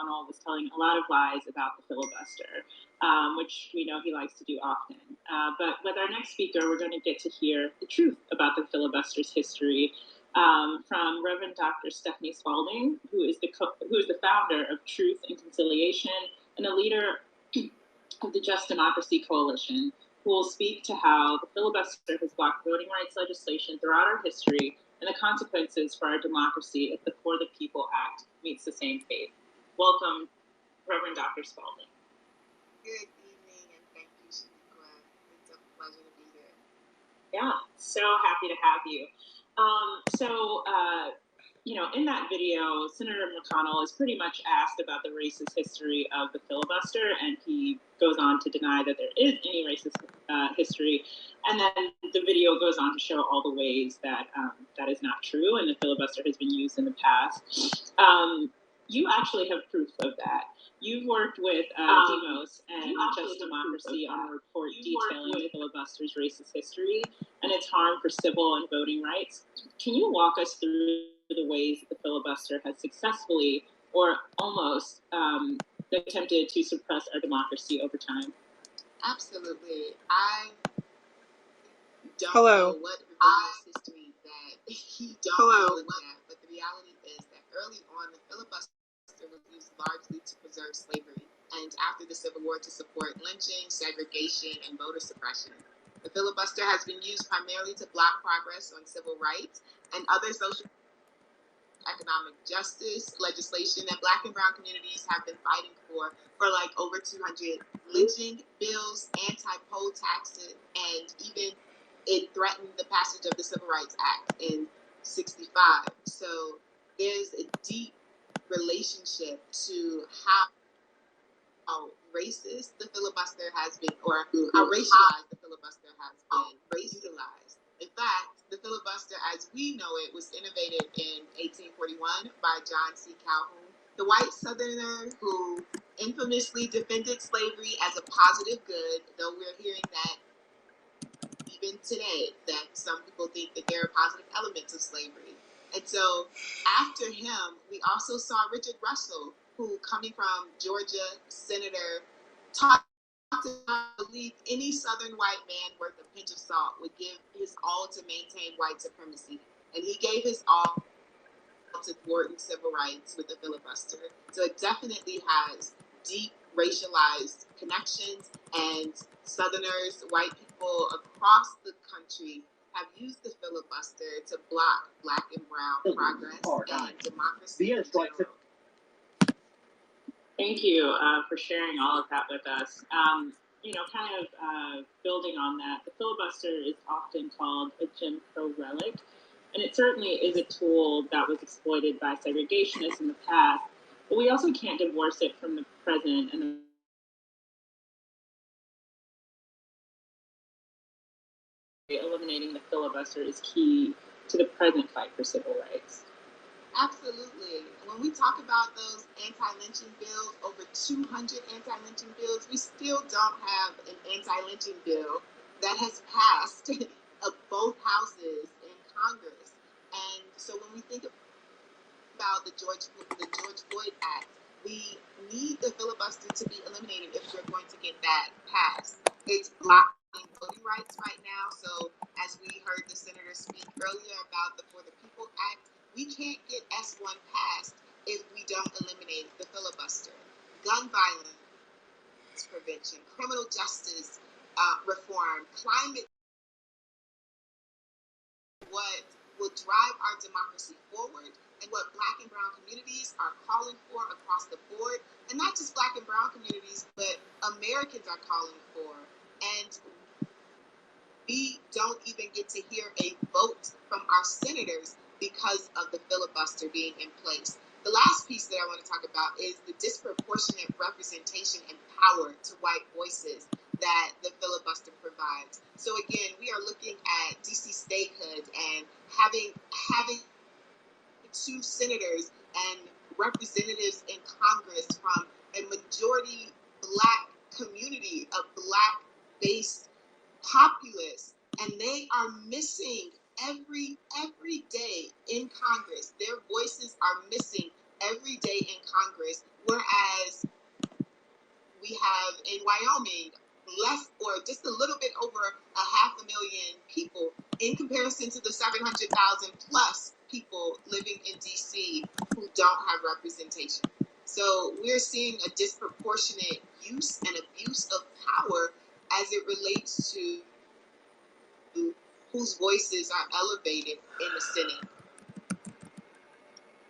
McConnell was telling a lot of lies about the filibuster, which we know he likes to do often. But with our next speaker, we're going to get to hear the truth about the filibuster's history from Reverend Dr. Stephanie Spalding, who is the founder of Truth and Conciliation and a leader of the Just Democracy Coalition, who will speak to how the filibuster has blocked voting rights legislation throughout our history and the consequences for our democracy if the For the People Act meets the same fate. Welcome, Reverend Dr. Spalding. Good evening, and thank you, Shaniqua. It's a pleasure to be here. Yeah, so happy to have you. In that video, Senator McConnell is pretty much asked about the racist history of the filibuster, and he goes on to deny that there is any racist history. And then the video goes on to show all the ways that that is not true, and the filibuster has been used in the past. You actually have proof of that. You've worked with Demos and Just Democracy on a report detailing the filibuster's racist history and its harm for civil and voting rights. Can you walk us through the ways that the filibuster has successfully or almost attempted to suppress our democracy over time? Absolutely. I don't know what revisionist history that he don't look at, but the reality is that early on, the filibuster was used largely to preserve slavery, and after the Civil War to support lynching, segregation, and voter suppression. The filibuster has been used primarily to block progress on civil rights and other social economic justice legislation that Black and brown communities have been fighting for like over 200 lynching bills, anti-poll taxes, and even it threatened the passage of the Civil Rights Act in 65. So there's a deep relationship to how racist the filibuster has been, or how racialized the filibuster has been utilized. In fact, the filibuster as we know it was innovated in 1841 by John C. Calhoun, the white Southerner who infamously defended slavery as a positive good, though we're hearing that even today, that some people think that there are positive elements of slavery. And so after him, we also saw Richard Russell, who, coming from Georgia, senator, talked about, I believe, any Southern white man worth a pinch of salt would give his all to maintain white supremacy. And he gave his all to thwarting civil rights with the filibuster. So it definitely has deep racialized connections, and Southerners, white people across the country have used the filibuster to block Black and brown progress and democracy in general. Thank you for sharing all of that with us. Building on that, the filibuster is often called a Jim Crow relic, and it certainly is a tool that was exploited by segregationists in the past, but we also can't divorce it from the present and eliminating the filibuster is key to the present fight for civil rights. Absolutely. When we talk about those anti-lynching bills, over 200 anti-lynching bills, we still don't have an anti-lynching bill that has passed of both houses in Congress. And so when we think about the George Floyd Act, we need the filibuster to be eliminated if we're going to get that passed. It's blocking voting rights right now. So as we heard the senator speak earlier about the For the People Act, we can't get S1 passed if we don't eliminate the filibuster. Gun violence prevention, criminal justice reform, climate, what will drive our democracy forward and what Black and brown communities are calling for across the board. And not just Black and brown communities, but Americans are calling for. And we don't even get to hear a vote from our senators because of the filibuster being in place. The last piece that I want to talk about is the disproportionate representation and power to white voices that the filibuster provides. So again, we are looking at DC statehood and having two senators and representatives in Congress from a majority Black community, a Black-based populace, and they are missing every day in Congress. Their voices are missing every day in Congress, where whereas we have in Wyoming less or just a little bit over 500,000 people in comparison to the 700,000 plus people living in DC who don't have representation. So we're seeing a disproportionate use and abuse of power as it relates to whose voices are elevated in the Senate.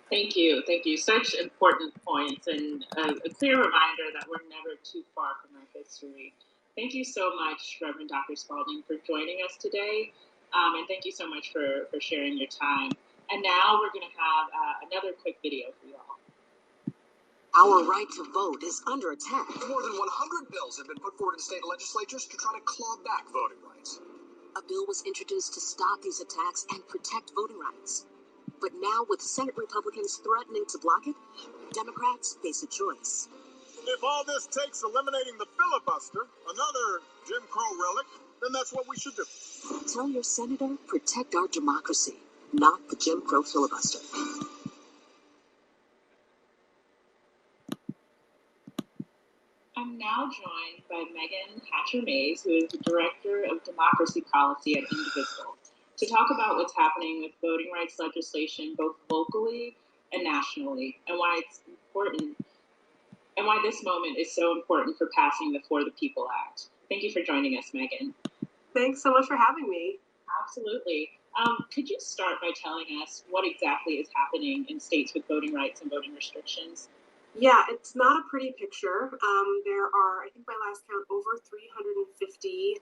Thank you. Such important points and a clear reminder that we're never too far from our history. Thank you so much, Reverend Dr. Spalding, for joining us today. And thank you so much for sharing your time. And now we're going to have another quick video for you all. Our right to vote is under attack. More than 100 bills have been put forward in state legislatures to try to claw back voting rights. A bill was introduced to stop these attacks and protect voting rights. But now, with Senate Republicans threatening to block it, Democrats face a choice. If all this takes eliminating the filibuster, another Jim Crow relic, then that's what we should do. Tell your senator, protect our democracy, not the Jim Crow filibuster. I'm now joined by Megan Hatcher-Mays, who is the Director of Democracy Policy at Indivisible, to talk about what's happening with voting rights legislation both locally and nationally, and why it's important, and why this moment is so important for passing the For the People Act. Thank you for joining us, Megan. Thanks so much for having me. Absolutely. Could you start by telling us what exactly is happening in states with voting rights and voting restrictions? Yeah, it's not a pretty picture. There are, I think by last count, over 350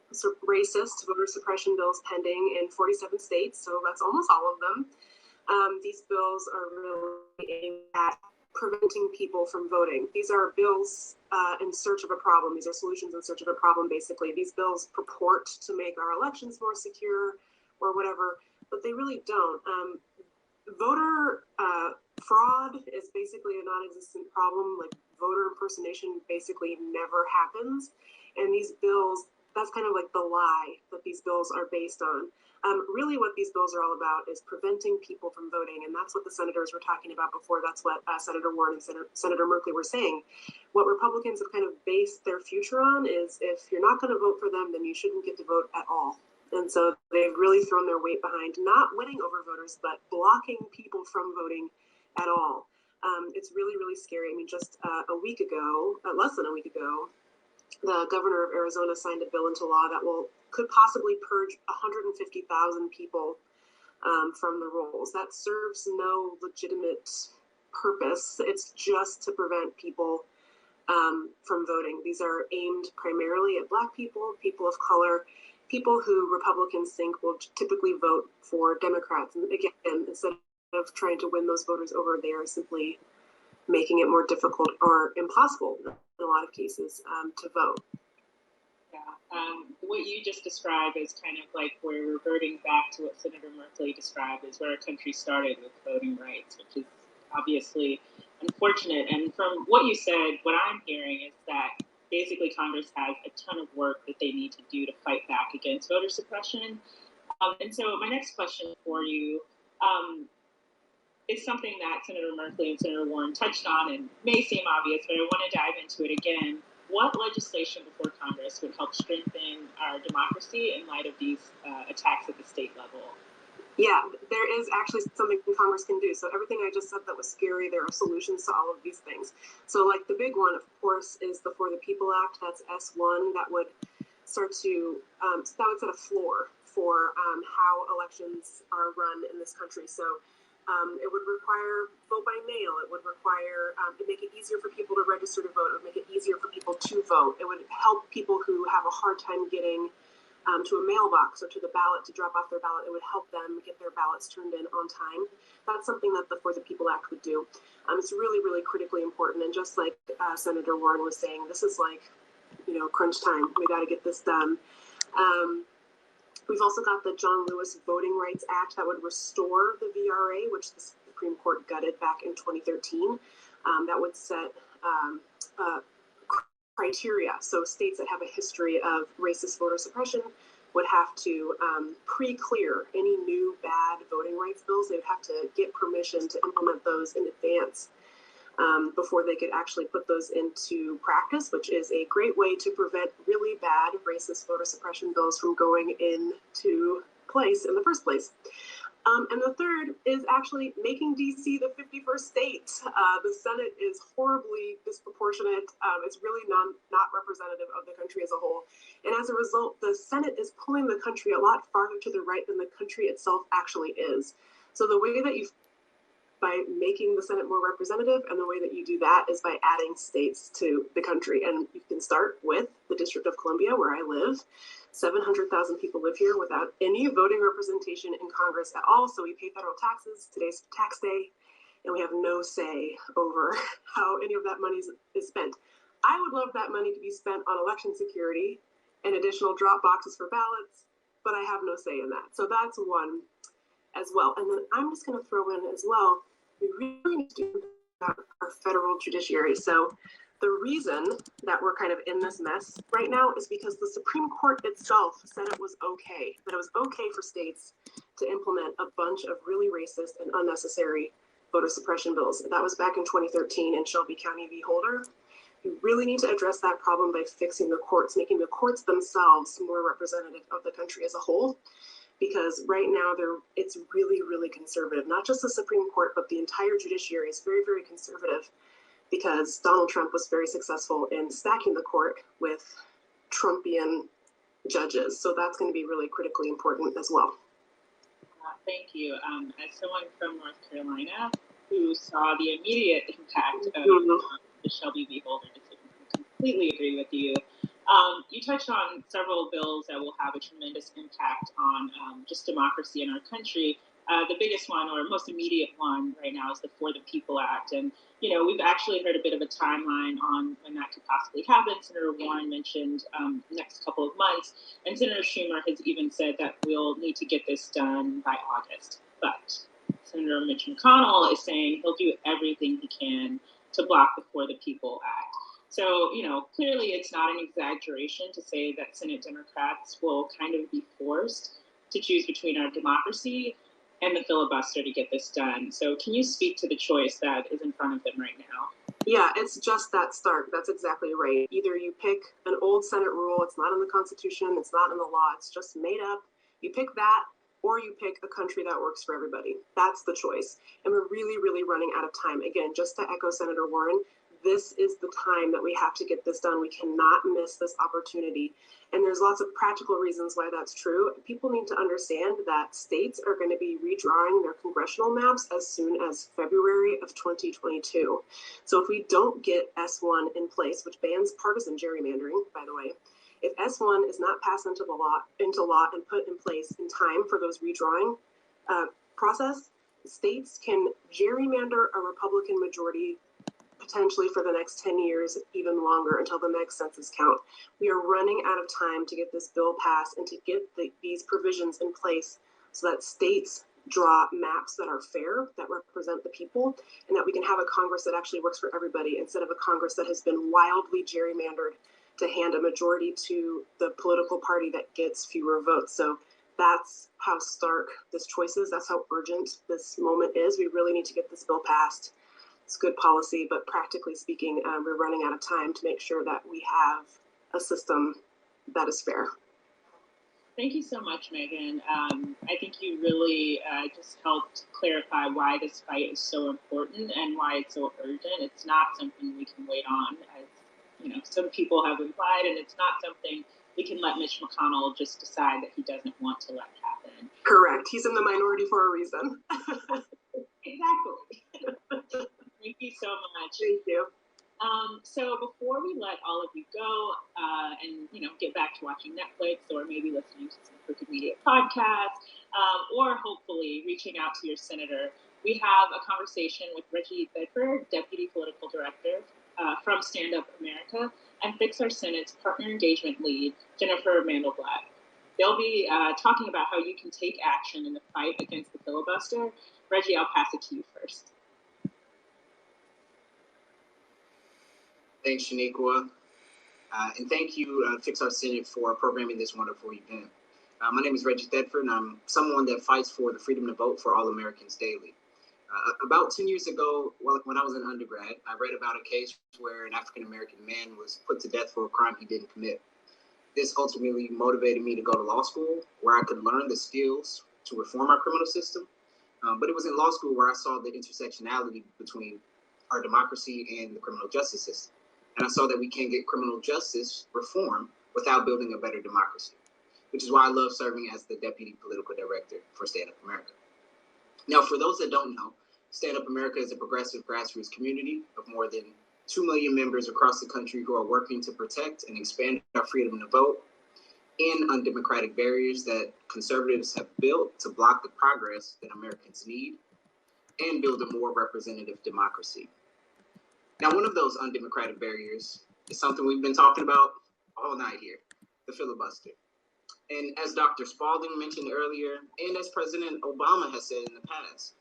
racist voter suppression bills pending in 47 states, so that's almost all of them. These bills are really aimed at preventing people from voting. These are bills in search of a problem. These are solutions in search of a problem, basically. These bills purport to make our elections more secure or whatever, but they really don't. Voter fraud is basically a non-existent problem. Like, voter impersonation basically never happens. And these bills, that's kind of like the lie that these bills are based on. Really what these bills are all about is preventing people from voting. And that's what the senators were talking about before. That's what Senator Warren and Senator Merkley were saying. What Republicans have kind of based their future on is if you're not going to vote for them, then you shouldn't get to vote at all. And so they've really thrown their weight behind not winning over voters, but blocking people from voting at all. It's really, really scary. I mean, just a week ago, less than a week ago, the governor of Arizona signed a bill into law that could possibly purge 150,000 people from the rolls. That serves no legitimate purpose. It's just to prevent people from voting. These are aimed primarily at Black people, people of color, people who Republicans think will typically vote for Democrats. And again, instead of trying to win those voters over, they are simply making it more difficult or impossible in a lot of cases to vote. Yeah. What you just described is kind of like we're reverting back to what Senator Merkley described as where our country started with voting rights, which is obviously unfortunate. And from what you said, what I'm hearing is that basically Congress has a ton of work that they need to do to fight back against voter suppression. And so my next question for you is something that Senator Merkley and Senator Warren touched on and may seem obvious, but I want to dive into it again. What legislation before Congress would help strengthen our democracy in light of these attacks at the state level? Yeah, there is actually something Congress can do. So everything I just said that was scary, there are solutions to all of these things. So like the big one, of course, is the For the People Act. That's S1. That would start to, that would set a floor for how elections are run in this country. So it would require vote by mail. It would require to make it easier for people to register to vote. It would make it easier for people to vote. It would help people who have a hard time getting to a mailbox or to the ballot to drop off their ballot. It would help them get their ballots turned in on time. That's something that the For the People Act would do. It's really, really critically important. And just like Senator Warren was saying, this is like, crunch time. We got to get this done. We've also got the John Lewis Voting Rights Act that would restore the VRA, which the Supreme Court gutted back in 2013. That would set criteria. So states that have a history of racist voter suppression would have to pre-clear any new bad voting rights bills. They would have to get permission to implement those in advance. before they could actually put those into practice, which is a great way to prevent really bad racist voter suppression bills from going into place in the first place. And the third is actually making DC the 51st state. The Senate is horribly disproportionate. It's really not representative of the country as a whole. And as a result, the Senate is pulling the country a lot farther to the right than the country itself actually is. So the way that by making the Senate more representative, and the way that you do that is by adding states to the country. And you can start with the District of Columbia, where I live. 700,000 people live here without any voting representation in Congress at all. So we pay federal taxes. Today's tax day, and we have no say over how any of that money is spent. I would love that money to be spent on election security and additional drop boxes for ballots, but I have no say in that. So that's one as well. And then I'm just going to throw in as well, we really need to do our federal judiciary. So the reason that we're kind of in this mess right now is because the Supreme Court itself said it was okay, that it was okay for states to implement a bunch of really racist and unnecessary voter suppression bills. That was back in 2013 in Shelby County v. Holder. We really need to address that problem by fixing the courts, making the courts themselves more representative of the country as a whole. Because right now it's really, really conservative. Not just the Supreme Court, but the entire judiciary is very, very conservative, because Donald Trump was very successful in stacking the court with Trumpian judges. So that's going to be really critically important as well. Thank you. As someone from North Carolina who saw the immediate impact of the Shelby v. Holder decision, I completely agree with you. You touched on several bills that will have a tremendous impact on just democracy in our country. The biggest one, or most immediate one right now, is the For the People Act. And, we've actually heard a bit of a timeline on when that could possibly happen. Senator Warren mentioned the next couple of months. And Senator Schumer has even said that we'll need to get this done by August. But Senator Mitch McConnell is saying he'll do everything he can to block the For the People Act. So, clearly it's not an exaggeration to say that Senate Democrats will kind of be forced to choose between our democracy and the filibuster to get this done. So can you speak to the choice that is in front of them right now? Yeah, it's just that stark. That's exactly right. Either you pick an old Senate rule, it's not in the Constitution, it's not in the law, it's just made up. You pick that, or you pick a country that works for everybody. That's the choice. And we're really, really running out of time. Again, just to echo Senator Warren, this is the time that we have to get this done. We cannot miss this opportunity. And there's lots of practical reasons why that's true. People need to understand that states are going to be redrawing their congressional maps as soon as February of 2022. So if we don't get S1 in place, which bans partisan gerrymandering, by the way, if S1 is not passed into law and put in place in time for those redrawing process, states can gerrymander a Republican majority potentially for the next 10 years, even longer, until the next census count. We are running out of time to get this bill passed and to get these provisions in place so that states draw maps that are fair, that represent the people, and that we can have a Congress that actually works for everybody instead of a Congress that has been wildly gerrymandered to hand a majority to the political party that gets fewer votes. So that's how stark this choice is. That's how urgent this moment is. We really need to get this bill passed. It's good policy, but practically speaking, we're running out of time to make sure that we have a system that is fair. Thank you so much, Megan. I think you really just helped clarify why this fight is so important and why it's so urgent. It's not something we can wait on, as some people have implied, and it's not something we can let Mitch McConnell just decide that he doesn't want to let happen. Correct. He's in the minority for a reason. Exactly. Thank you so much. Thank you. So before we let all of you go and get back to watching Netflix or maybe listening to some Crooked Media podcasts or hopefully reaching out to your senator, we have a conversation with Reggie Dedford, Deputy Political Director from Stand Up America, and Fix Our Senate's Partner Engagement Lead, Jennifer Mandelblatt. They'll be talking about how you can take action in the fight against the filibuster. Reggie, I'll pass it to you first. Thanks, Shaniqua. And thank you, Fix Our Senate, for programming this wonderful event. My name is Reggie Dedford, and I'm someone that fights for the freedom to vote for all Americans daily. About 10 years ago, when I was an undergrad, I read about a case where an African-American man was put to death for a crime he didn't commit. This ultimately motivated me to go to law school, where I could learn the skills to reform our criminal system. But it was in law school where I saw the intersectionality between our democracy and the criminal justice system. And I saw that we can't get criminal justice reform without building a better democracy, which is why I love serving as the Deputy Political Director for Stand Up America. Now, for those that don't know, Stand Up America is a progressive grassroots community of more than 2 million members across the country who are working to protect and expand our freedom to vote and undemocratic barriers that conservatives have built to block the progress that Americans need and build a more representative democracy. Now, one of those undemocratic barriers is something we've been talking about all night here, the filibuster. And as Dr. Spalding mentioned earlier, and as President Obama has said in the past,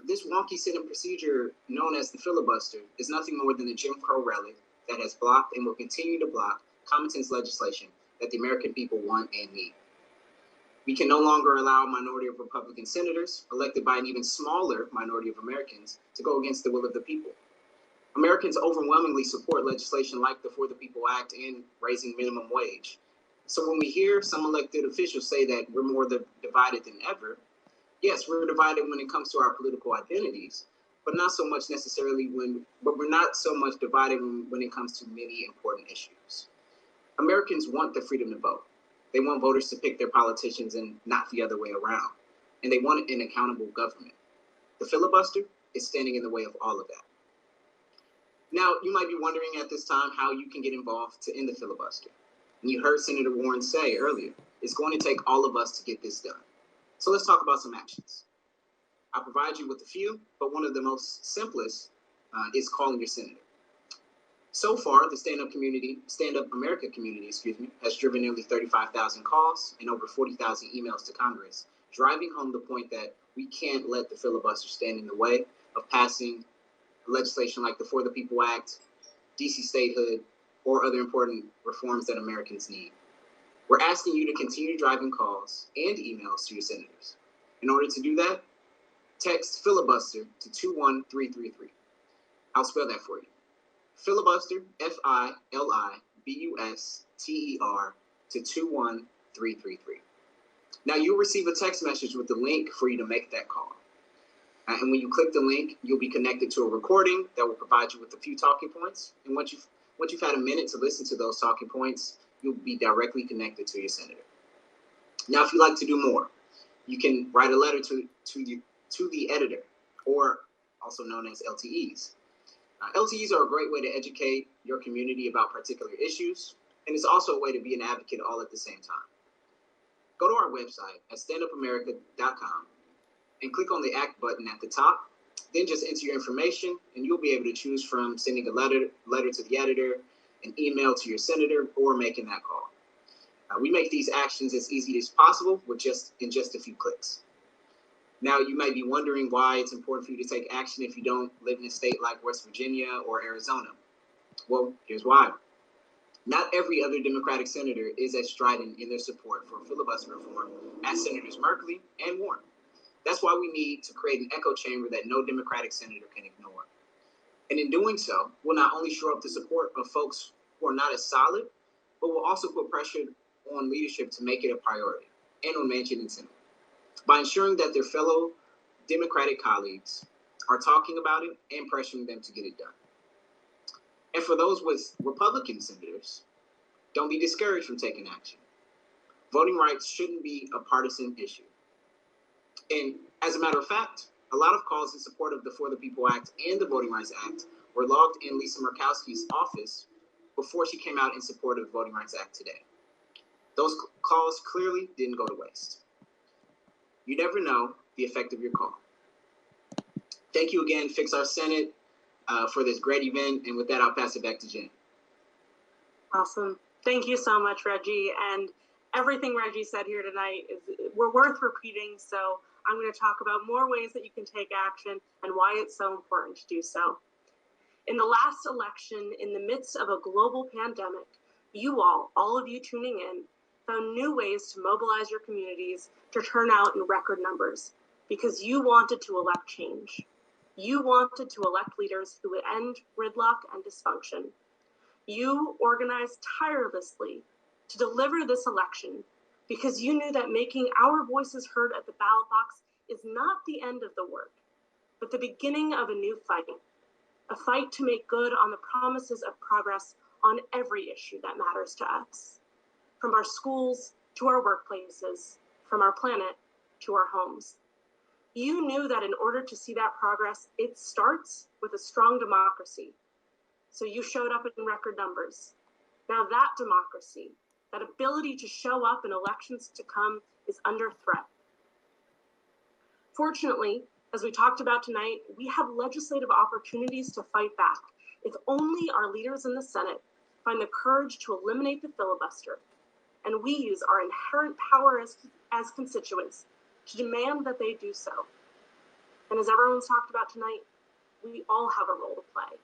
this wonky sitting procedure known as the filibuster is nothing more than a Jim Crow relic that has blocked and will continue to block common sense legislation that the American people want and need. We can no longer allow a minority of Republican senators, elected by an even smaller minority of Americans, to go against the will of the people. Americans overwhelmingly support legislation like the For the People Act and raising minimum wage. So when we hear some elected officials say that we're more divided than ever, yes, we're divided when it comes to our political identities, but not so much necessarily we're not so much divided when it comes to many important issues. Americans want the freedom to vote. They want voters to pick their politicians and not the other way around. And they want an accountable government. The filibuster is standing in the way of all of that. Now, you might be wondering at this time how you can get involved to end the filibuster. And you heard Senator Warren say earlier, it's going to take all of us to get this done. So let's talk about some actions. I'll provide you with a few, but one of the most simplest is calling your senator. So far, the Stand Up America community, has driven nearly 35,000 calls and over 40,000 emails to Congress, driving home the point that we can't let the filibuster stand in the way of passing legislation like the For the People Act, DC statehood, or other important reforms that Americans need. We're asking you to continue driving calls and emails to your senators. In order to do that, text filibuster to 21333. I'll spell that for you. Filibuster, FILIBUSTER, to 21333. Now you'll receive a text message with the link for you to make that call. And when you click the link, you'll be connected to a recording that will provide you with a few talking points. And once you've had a minute to listen to those talking points, you'll be directly connected to your senator. Now, if you'd like to do more, you can write a letter to the editor, or also known as LTEs. LTEs are a great way to educate your community about particular issues, and it's also a way to be an advocate all at the same time. Go to our website at standupamerica.com and click on the Act button at the top. Then just enter your information, and you'll be able to choose from sending a letter to the editor, an email to your senator, or making that call. We make these actions as easy as possible in just a few clicks. Now, you might be wondering why it's important for you to take action if you don't live in a state like West Virginia or Arizona. Well, here's why. Not every other Democratic senator is as strident in their support for filibuster reform as Senators Merkley and Warren. That's why we need to create an echo chamber that no Democratic senator can ignore. And in doing so, we'll not only shore up the support of folks who are not as solid, but we'll also put pressure on leadership to make it a priority, and on Manchin and Senate, by ensuring that their fellow Democratic colleagues are talking about it and pressuring them to get it done. And for those with Republican senators, don't be discouraged from taking action. Voting rights shouldn't be a partisan issue. And as a matter of fact, a lot of calls in support of the For the People Act and the Voting Rights Act were logged in Lisa Murkowski's office before she came out in support of the Voting Rights Act today. Those calls clearly didn't go to waste. You never know the effect of your call. Thank you again, Fix Our Senate, for this great event. And with that, I'll pass it back to Jen. Awesome. Thank you so much, Reggie. And everything Reggie said here tonight we're worth repeating. So I'm going to talk about more ways that you can take action and why it's so important to do so. In the last election, in the midst of a global pandemic, you all of you tuning in, found new ways to mobilize your communities to turn out in record numbers. because you wanted to elect change. You wanted to elect leaders who would end gridlock and dysfunction. You organized tirelessly to deliver this election because you knew that making our voices heard at the ballot box is not the end of the work, but the beginning of a new fight, a fight to make good on the promises of progress on every issue that matters to us, from our schools to our workplaces, from our planet to our homes. You knew that in order to see that progress, it starts with a strong democracy. So you showed up in record numbers. Now that democracy, that ability to show up in elections to come, is under threat. Fortunately, as we talked about tonight, we have legislative opportunities to fight back if only our leaders in the Senate find the courage to eliminate the filibuster, and we use our inherent power as constituents to demand that they do so. And as everyone's talked about tonight, we all have a role to play.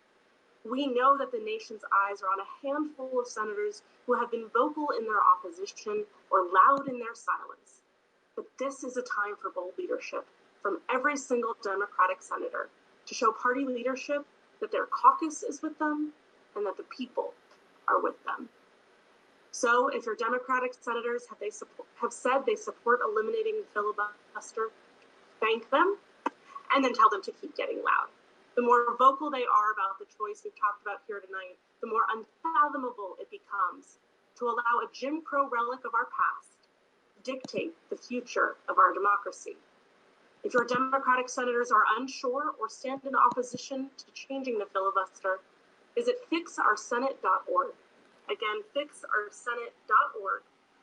We know that the nation's eyes are on a handful of senators who have been vocal in their opposition or loud in their silence. But this is a time for bold leadership from every single Democratic senator to show party leadership that their caucus is with them and that the people are with them. So if your Democratic senators have said they support eliminating the filibuster, thank them and then tell them to keep getting loud. The more vocal they are about the choice we've talked about here tonight, the more unfathomable it becomes to allow a Jim Crow relic of our past dictate the future of our democracy. If your Democratic senators are unsure or stand in opposition to changing the filibuster, visit fixoursenate.org. Again, fixoursenate.org,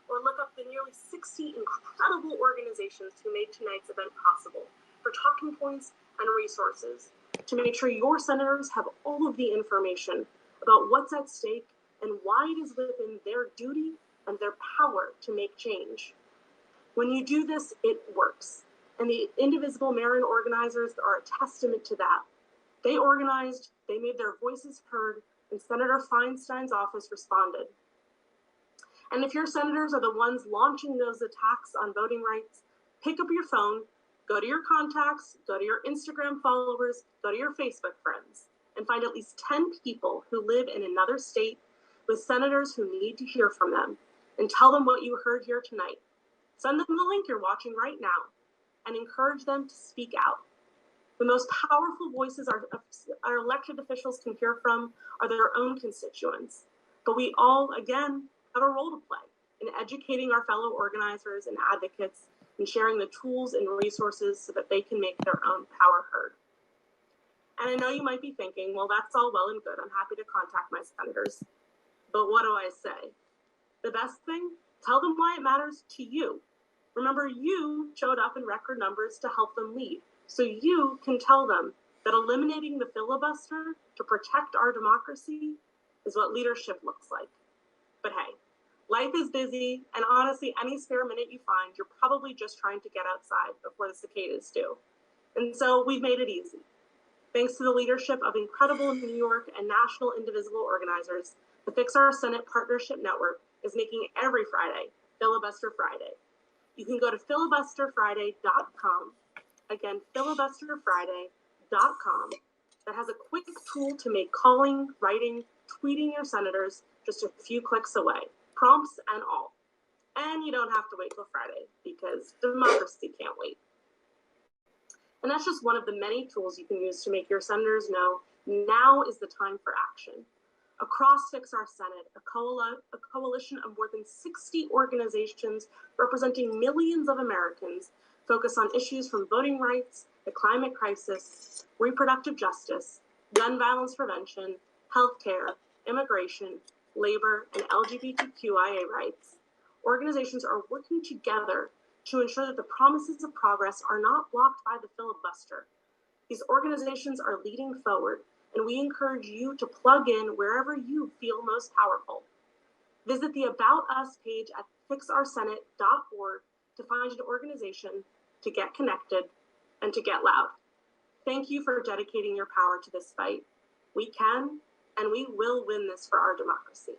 or look up the nearly 60 incredible organizations who made tonight's event possible for talking points and resources to make sure your senators have all of the information about what's at stake and why it is within their duty and their power to make change. When you do this, it works. And the Indivisible Marin organizers are a testament to that. They organized, they made their voices heard, and Senator Feinstein's office responded. And if your senators are the ones launching those attacks on voting rights, pick up your phone, go to your contacts, go to your Instagram followers, go to your Facebook friends, and find at least 10 people who live in another state with senators who need to hear from them, and tell them what you heard here tonight. Send them the link you're watching right now, and encourage them to speak out. The most powerful voices our elected officials can hear from are their own constituents. But we all, again, have a role to play in educating our fellow organizers and advocates and sharing the tools and resources so that they can make their own power heard. And I know you might be thinking, well, that's all well and good. I'm happy to contact my senators. But what do I say? The best thing? Tell them why it matters to you. Remember, you showed up in record numbers to help them lead. So you can tell them that eliminating the filibuster to protect our democracy is what leadership looks like. But hey, life is busy, and honestly, any spare minute you find, you're probably just trying to get outside before the cicadas do. And so we've made it easy. Thanks to the leadership of incredible New York and national Indivisible organizers, the Fix Our Senate Partnership Network is making every Friday Filibuster Friday. You can go to filibusterfriday.com. Again, filibusterfriday.com. That has a quick tool to make calling, writing, tweeting your senators just a few clicks away, prompts and all. And you don't have to wait till Friday because democracy can't wait. And that's just one of the many tools you can use to make your senators know now is the time for action. Across Fix Our Senate, a coalition of more than 60 organizations representing millions of Americans focus on issues from voting rights, the climate crisis, reproductive justice, gun violence prevention, healthcare, immigration, labor, and LGBTQIA rights. Organizations are working together to ensure that the promises of progress are not blocked by the filibuster. These organizations are leading forward, and we encourage you to plug in wherever you feel most powerful. Visit the About Us page at fixoursenate.org to find an organization, to get connected, and to get loud. Thank you for dedicating your power to this fight. We can, and we will win this for our democracy.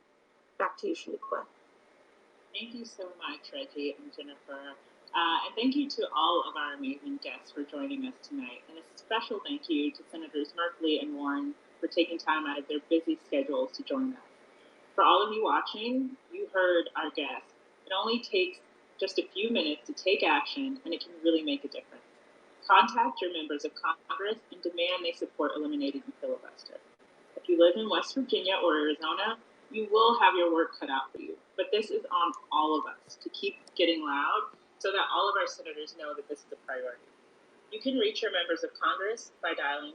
Back to you, Shaniqua. Thank you so much, Reggie and Jennifer. And thank you to all of our amazing guests for joining us tonight. And a special thank you to Senators Merkley and Warren for taking time out of their busy schedules to join us. For all of you watching, you heard our guests. It only takes just a few minutes to take action, and it can really make a difference. Contact your members of Congress and demand they support eliminating the filibuster. If you live in West Virginia or Arizona, you will have your work cut out for you. But this is on all of us to keep getting loud so that all of our senators know that this is a priority. You can reach your members of Congress by dialing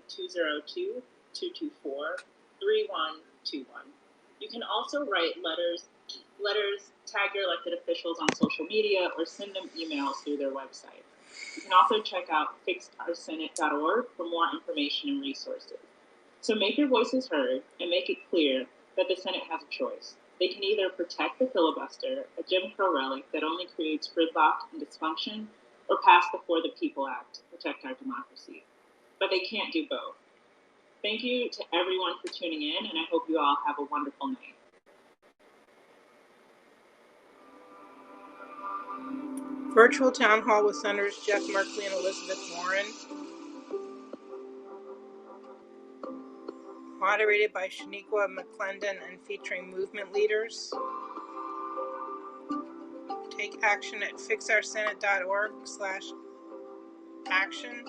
202-224-3121. You can also write letters, tag your elected officials on social media, or send them emails through their website. You can also check out fixoursenate.org for more information and resources. So make your voices heard and make it clear that the Senate has a choice. They can either protect the filibuster, a Jim Crow relic that only creates gridlock and dysfunction, or pass the For the People Act to protect our democracy. But they can't do both. Thank you to everyone for tuning in, and I hope you all have a wonderful night. Virtual Town Hall with Senators Jeff Merkley and Elizabeth Warren. Moderated by Shaniqua McClendon and featuring movement leaders. Take action at fixoursenate.org/action.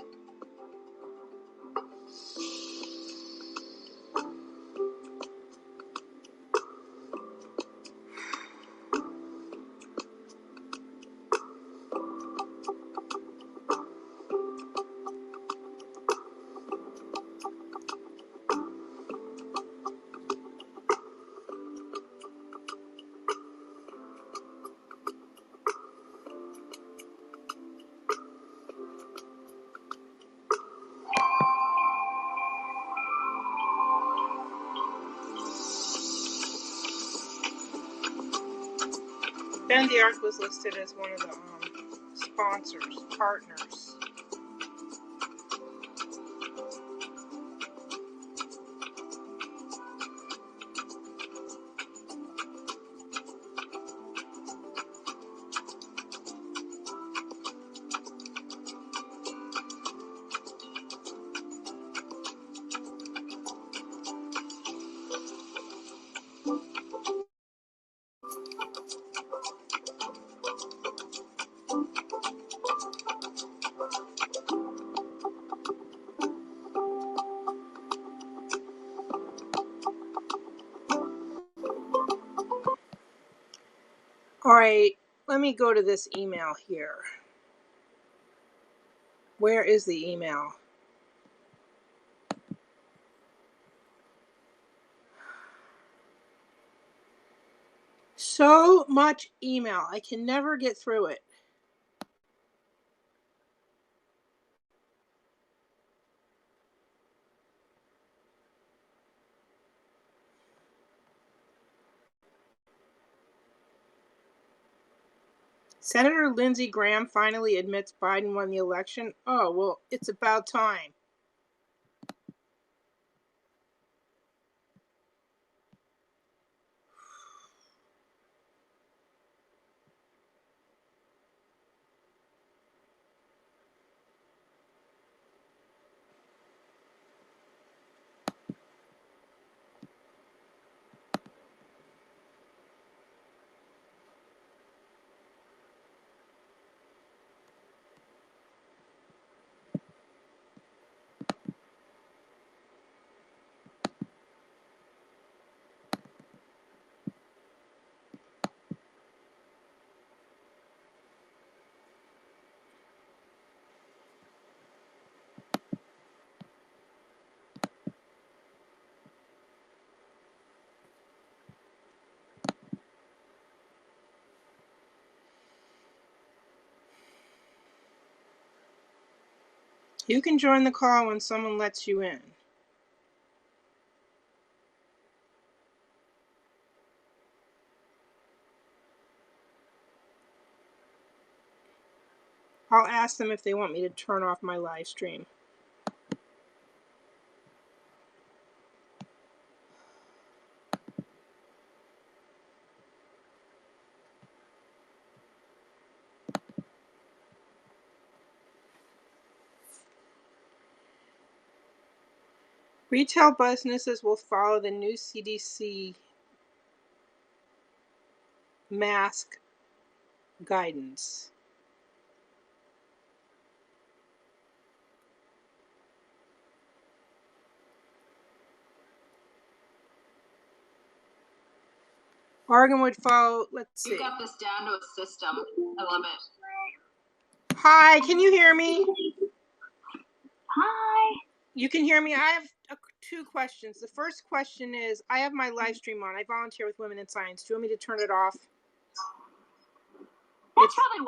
Ben the Arc was listed as one of the sponsors, partners. All right, let me go to this email here. Where is the email? So much email. I can never get through it. Senator Lindsey Graham finally admits Biden won the election. Oh, well, it's about time. You can join the call when someone lets you in. I'll ask them if they want me to turn off my live stream. Retail businesses will follow the new CDC mask guidance. Oregon would follow, let's see. You got this down to a system. I love it. Hi, can you hear me? Hi. You can hear me? I have two questions. The first question is, I have my live stream on. I volunteer with Women in Science. Do you want me to turn it off? That's probably why.